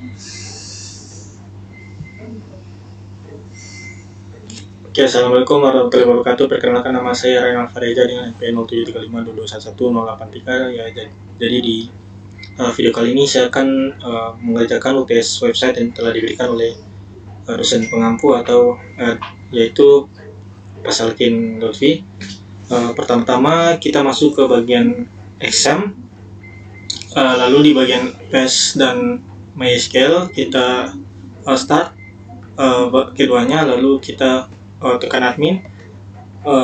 Oke, assalamualaikum warahmatullahi wabarakatuh. Perkenalkan, nama saya Renal Fareja dengan NPM 07352211 ya. Jadi di video kali ini saya akan mengerjakan UTS website yang telah diberikan oleh dosen pengampu atau yaitu Pak Salkin Lutfi. Pertama-tama kita masuk ke bagian exam. Lalu di bagian PES dan MySQL kita start keduanya, lalu kita tekan admin.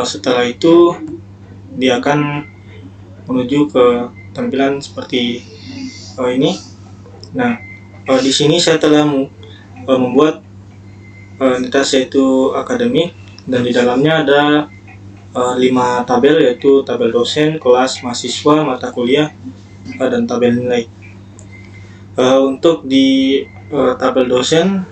Setelah itu dia akan menuju ke tampilan seperti ini. Nah, di sini saya telah membuat entitas yaitu akademik, dan di dalamnya ada 5 tabel, yaitu tabel dosen, kelas, mahasiswa, mata kuliah, dan tabel nilai. Untuk di tabel dosen,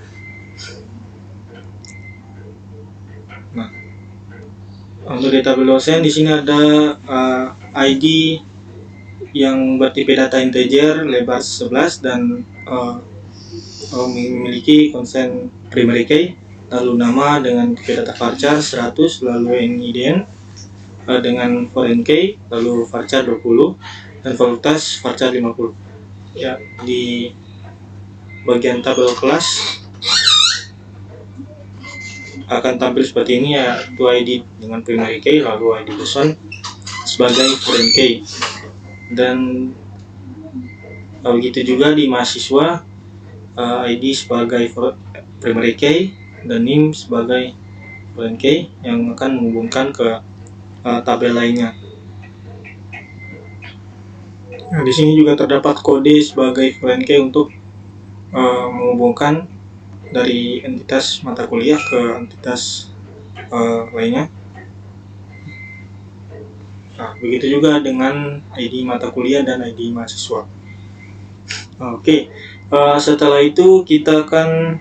untuk di tabel dosen di sini ada ID yang bertipe data integer lebar 11 dan memiliki konsen primary key, lalu nama dengan tipe data varchar 100, lalu NIDN dengan foreign key, lalu varchar 20 dan valutas varchar 50. Ya, di bagian tabel kelas akan tampil seperti ini, yaitu ID dengan primary key, lalu ID dosen sebagai foreign key, dan begitu juga di mahasiswa, ID sebagai primary key dan NIM sebagai foreign key yang akan menghubungkan ke tabel lainnya. Nah, di sini juga terdapat kode sebagai foreign key untuk menghubungkan dari entitas mata kuliah ke entitas lainnya. Nah, begitu juga dengan ID mata kuliah dan ID mahasiswa. Oke, setelah itu kita akan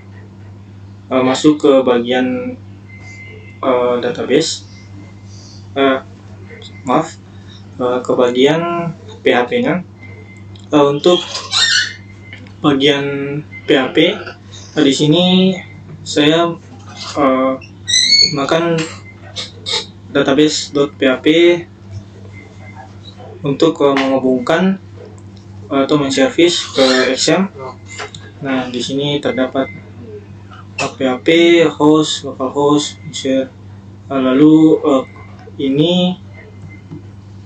masuk ke bagian database. Ke bagian PHP-nya. Untuk bagian PHP, di sini saya menggunakan database.php untuk menghubungkan atau menservis ke exam. Nah, di sini terdapat PHP host, localhost, share. Lalu ini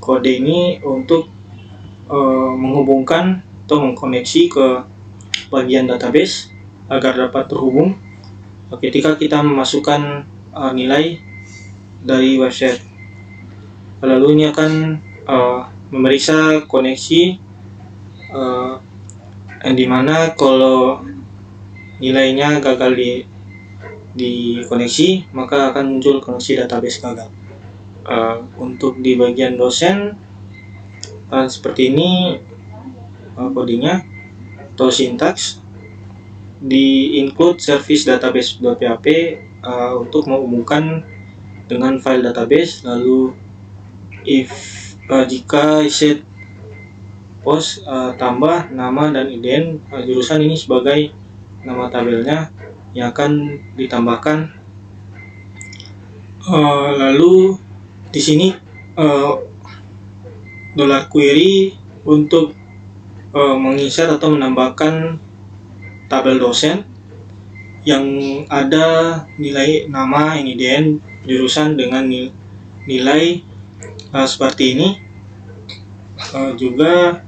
kode ini untuk menghubungkan atau mengkoneksi ke bagian database agar dapat terhubung ketika kita memasukkan nilai dari website. Lalu ini akan memeriksa koneksi, yang dimana kalau nilainya gagal di koneksi, maka akan muncul koneksi database gagal. Untuk di bagian dosen seperti ini kodenya atau sintaks. Di include service database.php untuk menghubungkan dengan file database, lalu if jika set post tambah nama dan IDN jurusan ini sebagai nama tabelnya yang akan ditambahkan. Lalu di sini $query untuk menginsert atau menambahkan tabel dosen yang ada nilai nama, NIDN, jurusan dengan nilai seperti ini. Juga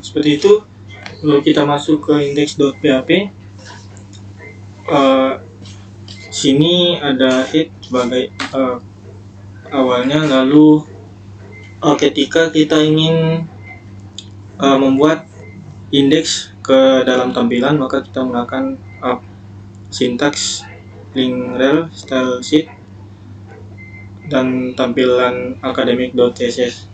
seperti itu. Lalu kita masuk ke index.php. Sini ada head sebagai awalnya, lalu ketika kita ingin membuat indeks ke dalam tampilan, maka kita menggunakan sintaks link rel style sheet dan tampilan academic.css.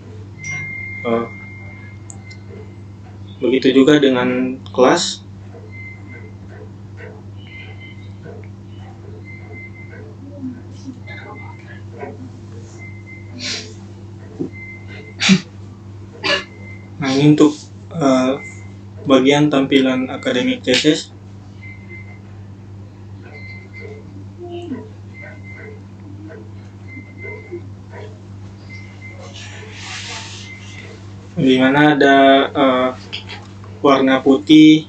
Begitu juga dengan kelas. ini untuk bagian tampilan akademik tesis. Di mana ada warna putih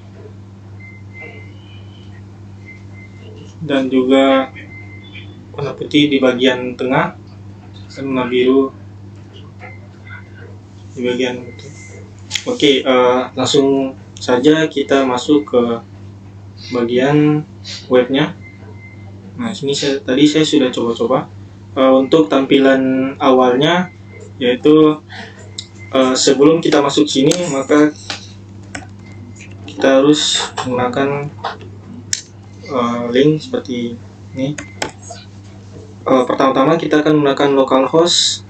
dan juga warna putih di bagian tengah dan warna biru di bagian itu. Oke, langsung saja kita masuk ke bagian webnya. Nah, sini tadi saya sudah coba-coba. Untuk tampilan awalnya, yaitu sebelum kita masuk sini, maka kita harus menggunakan link seperti ini. Pertama-tama kita akan menggunakan localhost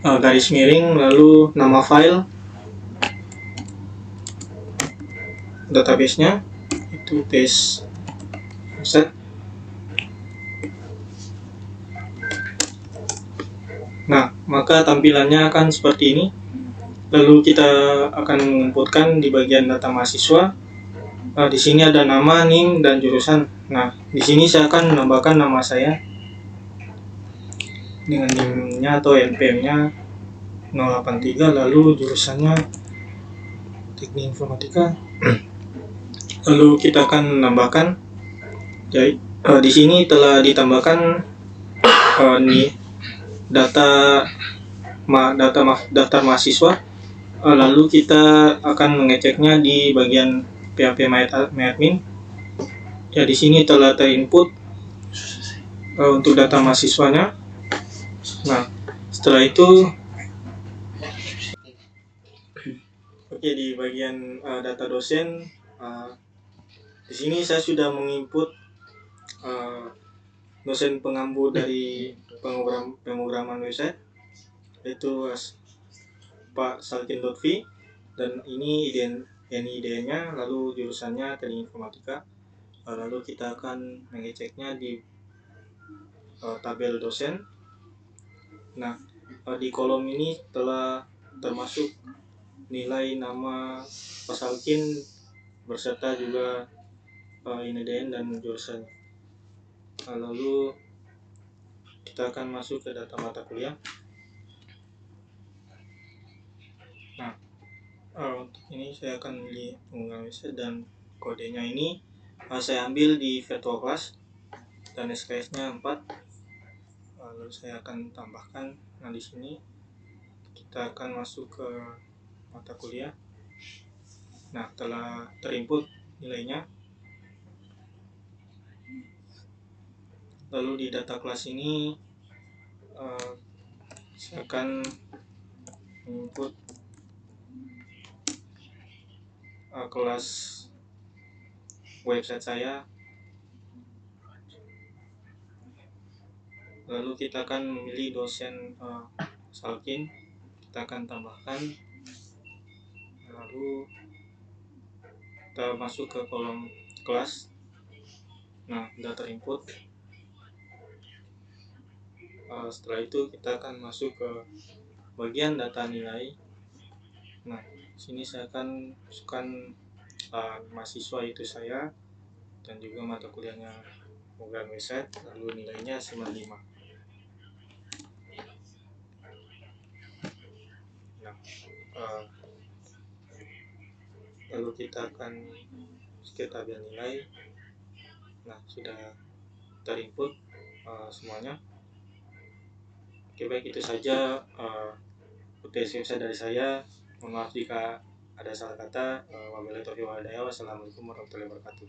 garis miring lalu nama file database-nya itu test set. Nah, maka tampilannya akan seperti ini. Lalu kita akan menginputkan di bagian data mahasiswa. Di sini ada nama, NIM, dan jurusan. Nah, di sini saya akan menambahkan nama saya dengan NIM-nya atau NPM-nya 083, lalu jurusannya teknik informatika. Lalu kita akan menambahkan. Jadi, di sini telah ditambahkan daftar mahasiswa. Lalu kita akan mengeceknya di bagian PHP MyAdmin. Ya, di sini telah terinput untuk data mahasiswanya. Nah, setelah itu di bagian data dosen, di sini saya sudah menginput dosen pengampu dari pemrograman website, yaitu Pak Salkin Lutfi, dan ini IDN-nya, lalu jurusannya teknik informatika. Lalu kita akan mengeceknya di tabel dosen. Nah, di kolom ini telah termasuk nilai nama Pak Salkin beserta juga IDN dan jurusannya. Lalu kita akan masuk ke data mata kuliah. Nah, untuk ini saya akan memilih penggunaan website dan kodenya ini saya ambil di virtual class dan SKS-nya 4. Lalu saya akan tambahkan. Nah, di sini kita akan masuk ke mata kuliah. Nah, telah terinput nilainya. Lalu di data kelas ini saya akan input kelas website saya. Lalu kita akan memilih dosen Salkin, kita akan tambahkan. Lalu kita masuk ke kolom kelas. Nah, sudah terinput. Setelah itu kita akan masuk ke bagian data nilai. Nah, sini saya akan masukkan mahasiswa itu saya dan juga mata kuliahnya program website, lalu nilainya 95. Nah, lalu kita akan ke tabel nilai. Nah, sudah terinput semuanya. Oke, baik, itu saja UTS website dari saya. Mohon maaf jika ada salah kata. Wabillahi taufiq wal hidayah. Wassalamualaikum warahmatullahi wabarakatuh.